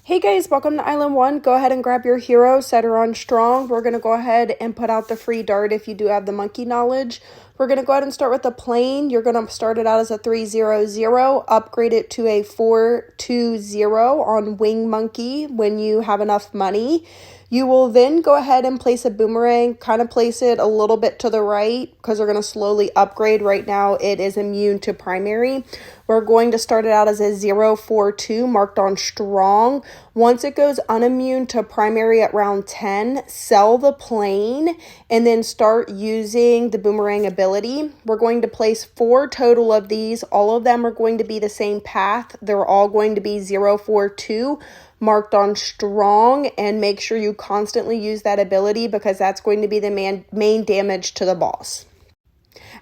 Hey guys, welcome to Island 1. Go ahead and grab your hero, set her on strong. We're going to go ahead and put out the free dart if you do have the monkey knowledge. We're going to go ahead and start with the plane. You're going to start it out as a 3-0-0, upgrade it to a 4-2-0 on Wing Monkey when you have enough money. You will then go ahead and place a boomerang, kind of place it a little bit to the right because we're going to slowly upgrade. Right now it is immune to primary. We're going to start it out as a 0-4-2 marked on strong. Once it goes unimmune to primary at round 10, sell the plane and then start using the boomerang ability. We're going to place 4 total of these. All of them are going to be the same path. They're all going to be 0-4-2 marked on strong, and make sure you constantly use that ability because that's going to be the main damage to the boss.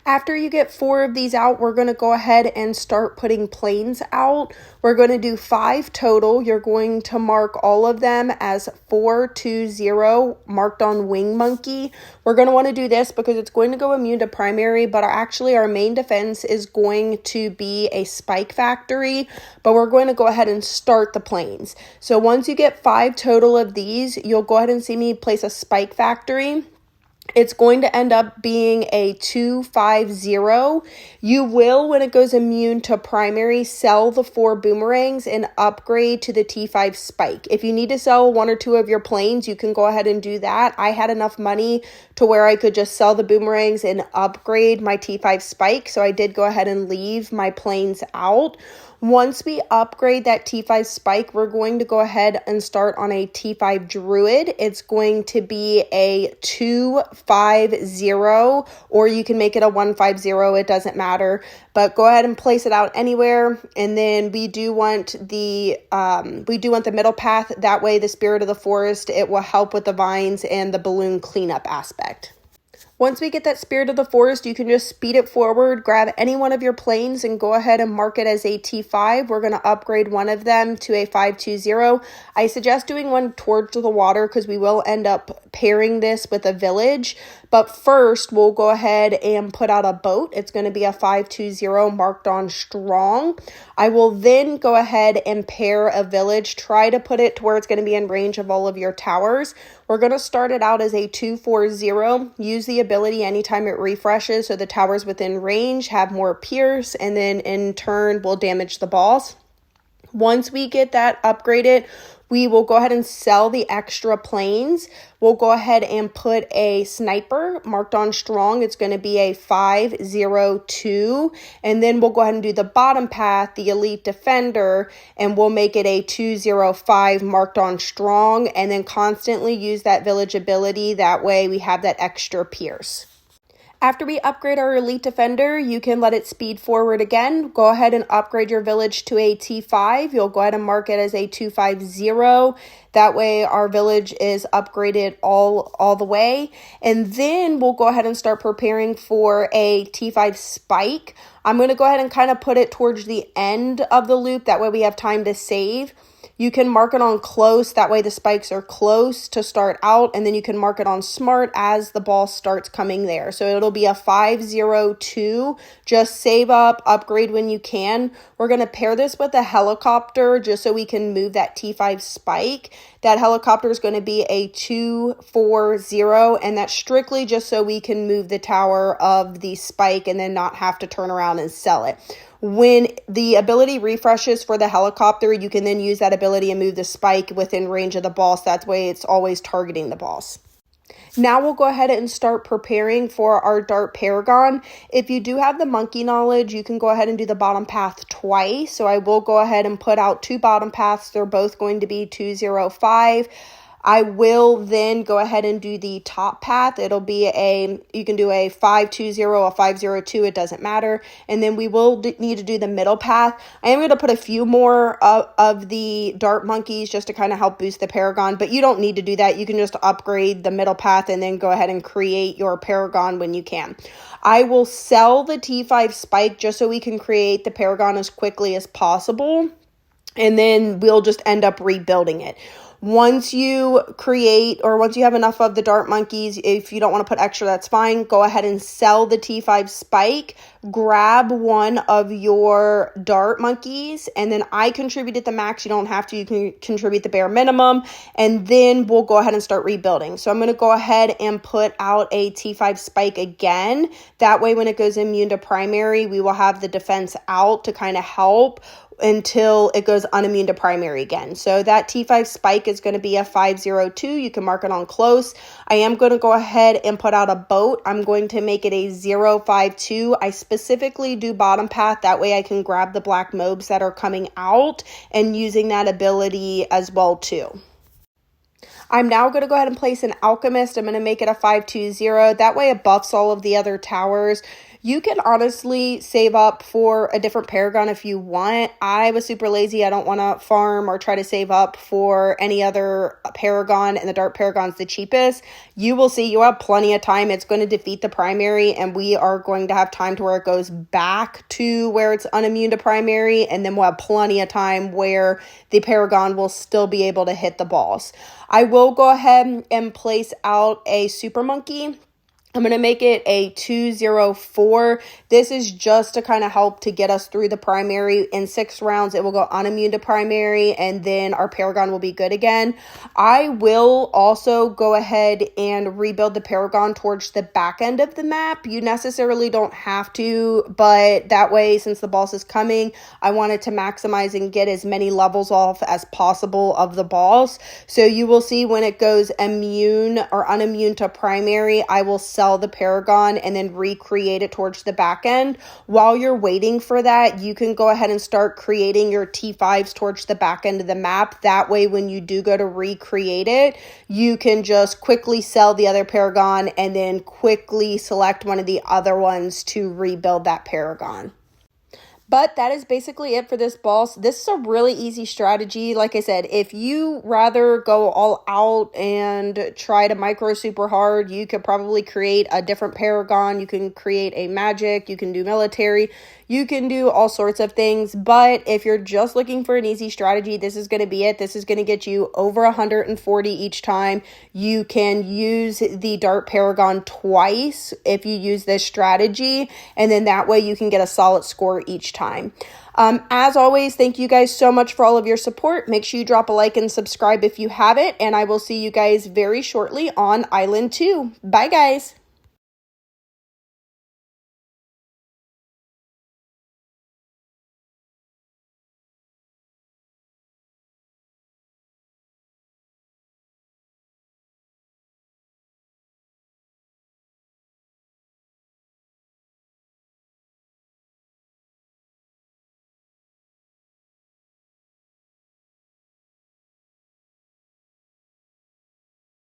After you get 4 of these out, we're going to go ahead and start putting planes out. We're going to do 5 total. You're going to mark all of them as 4-2-0 marked on Wing Monkey. We're going to want to do this because it's going to go immune to primary, but actually our main defense is going to be a spike factory, but we're going to go ahead and start the planes. So once you get 5 total of these, you'll go ahead and see me place a spike factory. It's going to end up being a 2-5-0. You will, when it goes immune to primary, sell the 4 boomerangs and upgrade to the T5 spike. If you need to sell 1 or 2 of your planes, you can go ahead and do that. I had enough money to where I could just sell the boomerangs and upgrade my T5 spike, so I did go ahead and leave my planes out. Once we upgrade that T5 spike, we're going to go ahead and start on a T5 druid. It's going to be a 2-5-0, or you can make it a 1-5-0. It doesn't matter, but go ahead and place it out anywhere. And then we do want the middle path. That way, the spirit of the forest, it will help with the vines and the balloon cleanup aspect. Once we get that spirit of the forest, you can just speed it forward, grab any one of your planes and go ahead and mark it as a T5. We're going to upgrade one of them to a 5-2-0. I suggest doing one towards the water because we will end up pairing this with a village. But first, we'll go ahead and put out a boat. It's going to be a 5-2-0 marked on strong. I will then go ahead and pair a village. Try to put it to where it's going to be in range of all of your towers. We're going to start it out as a 2-4-0. Use the ability anytime it refreshes so the towers within range have more pierce and then in turn will damage the balls. Once we get that upgraded, we will go ahead and sell the extra planes. We'll go ahead and put a sniper marked on strong. It's going to be a 5-0-2. And then we'll go ahead and do the bottom path, the elite defender, and we'll make it a 2-0-5 marked on strong. And then constantly use that village ability. That way we have that extra pierce. After we upgrade our elite defender, you can let it speed forward again. Go ahead and upgrade your village to a T5. You'll go ahead and mark it as a 2-5-0. That way our village is upgraded all the way. And then we'll go ahead and start preparing for a T5 spike. I'm going to go ahead and kind of put it towards the end of the loop. That way we have time to save. You can mark it on close, that way the spikes are close to start out, and then you can mark it on smart as the ball starts coming there. So it'll be a 5-0-2, just save up, upgrade when you can. We're going to pair this with a helicopter just so we can move that T5 spike. That helicopter is going to be a 2-4-0, and that's strictly just so we can move the tower of the spike and then not have to turn around and sell it. When the ability refreshes for the helicopter, you can then use that ability and move the spike within range of the boss. That way it's always targeting the boss. Now we'll go ahead and start preparing for our dart paragon. If you do have the monkey knowledge, you can go ahead and do the bottom path twice. So I will go ahead and put out 2 bottom paths. They're both going to be 2-0-5. I will then go ahead and do the top path. It'll be you can do a 5-2-0, a 5-0-2, it doesn't matter. And then we will need to do the middle path. I am going to put a few more of the dart monkeys just to kind of help boost the paragon, but you don't need to do that. You can just upgrade the middle path and then go ahead and create your paragon when you can. I will sell the T5 spike just so we can create the paragon as quickly as possible. And then we'll just end up rebuilding it. Once you create, or once you have enough of the dart monkeys, if you don't want to put extra, that's fine. Go ahead and sell the T5 spike, grab one of your dart monkeys, and then I contributed the max. You don't have to, you can contribute the bare minimum, and then we'll go ahead and start rebuilding. So I'm going to go ahead and put out a T5 spike again. That way when it goes immune to primary, we will have the defense out to kind of help until it goes unimmune to primary again. So that T5 spike is going to be a 502. You can mark it on close. I am going to go ahead and put out a boat. I'm going to make it a 052. I specifically do bottom path. That way I can grab the black mobs that are coming out and using that ability as well too. I'm now going to go ahead and place an alchemist. I'm going to make it a 520. That way it buffs all of the other towers. You can honestly save up for a different paragon if you want. I was super lazy. I don't want to farm or try to save up for any other paragon, and the dart paragon's the cheapest. You will see you have plenty of time. It's going to defeat the primary, and we are going to have time to where it goes back to where it's unimmune to primary, and then we'll have plenty of time where the paragon will still be able to hit the boss. I will go ahead and place out a super monkey. I'm going to make it a 204. This is just to kind of help to get us through the primary. In 6 rounds, it will go unimmune to primary, and then our paragon will be good again. I will also go ahead and rebuild the paragon towards the back end of the map. You necessarily don't have to, but that way, since the boss is coming, I wanted to maximize and get as many levels off as possible of the boss. So you will see when it goes immune or unimmune to primary, I will sell the paragon and then recreate it towards the back end. While you're waiting for that, you can go ahead and start creating your T5s towards the back end of the map. That way, when you do go to recreate it, you can just quickly sell the other paragon and then quickly select one of the other ones to rebuild that paragon. But that is basically it for this boss. This is a really easy strategy. Like I said, if you rather go all out and try to micro super hard, you could probably create a different paragon. You can create a magic. You can do military. You can do all sorts of things. But if you're just looking for an easy strategy, this is going to be it. This is going to get you over 140 each time. You can use the dart paragon twice if you use this strategy. And then that way you can get a solid score each time. As always, thank you guys so much for all of your support. Make sure you drop a like and subscribe if you haven't, and I will see you guys very shortly on Island 2. Bye, guys.